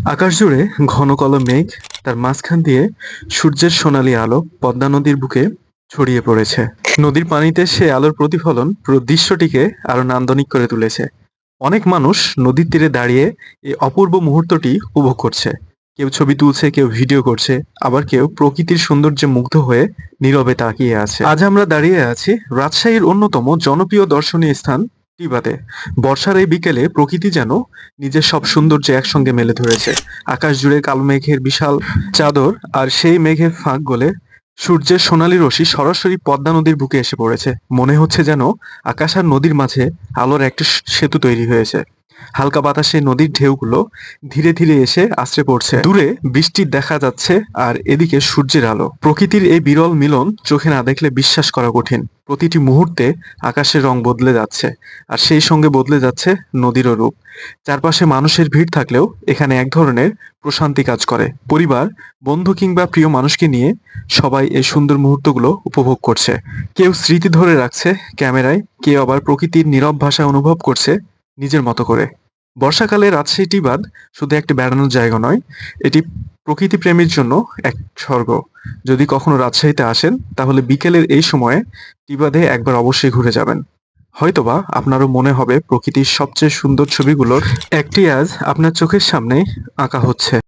আকাশ জুড়ে ঘন কালো মেঘ, তার মাঝখান দিয়ে সূর্যের সোনালী আলো পদ্মা নদীর বুকে ছড়িয়ে পড়েছে। নদীর পানিতে সে আলোর প্রতিফলন পুরো দৃশ্যটিকে আরো নান্দনিক করে তুলেছে। অনেক মানুষ নদীর তীরে দাঁড়িয়ে এই অপূর্ব মুহূর্তটি উপভোগ করছে। কেউ ছবি তুলছে, কেউ ভিডিও করছে, আবার কেউ প্রকৃতির সৌন্দর্যে মুগ্ধ হয়ে নীরবে তাকিয়ে আছে। আজ আমরা দাঁড়িয়ে আছি রাজশাহীর অন্যতম জনপ্রিয় দর্শনীয় স্থান টিবাতে। বর্ষার এই বিকেলে প্রকৃতি যেন নিজের সব সৌন্দর্য একসঙ্গে মেলে ধরেছে। আকাশ জুড়ে কালো মেঘের বিশাল চাদর, আর সেই মেঘের ফাঁক গলে সূর্যের সোনালী রশ্মি সরাসরি পদ্মা নদীর বুকে এসে পড়েছে। মনে হচ্ছে যেন আকাশ আর নদীর মাঝে আলোর একটা সেতু তৈরি হয়েছে। হালকা বাতাসে নদীর ঢেউগুলো ধীরে ধীরে এসে আছড়ে পড়ছে। দূরে বৃষ্টি দেখা যাচ্ছে, আর এদিকে সূর্যের আলো। প্রকৃতির এই বিরল মিলন চোখে না দেখলে বিশ্বাস করা কঠিন। প্রতিটি মুহূর্তে আকাশের রং বদলে যাচ্ছে, আর সেই সঙ্গে বদলে যাচ্ছে নদীরও রূপ। চারপাশে মানুষের ভিড় থাকলেও এখানে এক ধরনের প্রশান্তি কাজ করে। পরিবার, বন্ধু কিংবা প্রিয় মানুষকে নিয়ে সবাই এই সুন্দর মুহূর্তগুলো উপভোগ করছে। কেউ স্মৃতি ধরে রাখছে ক্যামেরায়, কেউ আবার প্রকৃতির নীরব ভাষা অনুভব করছে নিজের মতো করে। বর্ষাকালে রাজশাহী টি-বাঁধ শুধু একটা বেড়ানোর জায়গা নয়, এটি প্রকৃতি প্রেমীর জন্য এক স্বর্গ। যদি কখনো রাজশাহীতে আসেন, তাহলে বিকেলের এই সময়ে টি-বাঁধে একবার অবশ্যই ঘুরে যাবেন। হয়তোবা আপনারও মনে হবে প্রকৃতির সবচেয়ে সুন্দর ছবিগুলোর একটি আজ আপনার চোখের সামনে আঁকা হচ্ছে।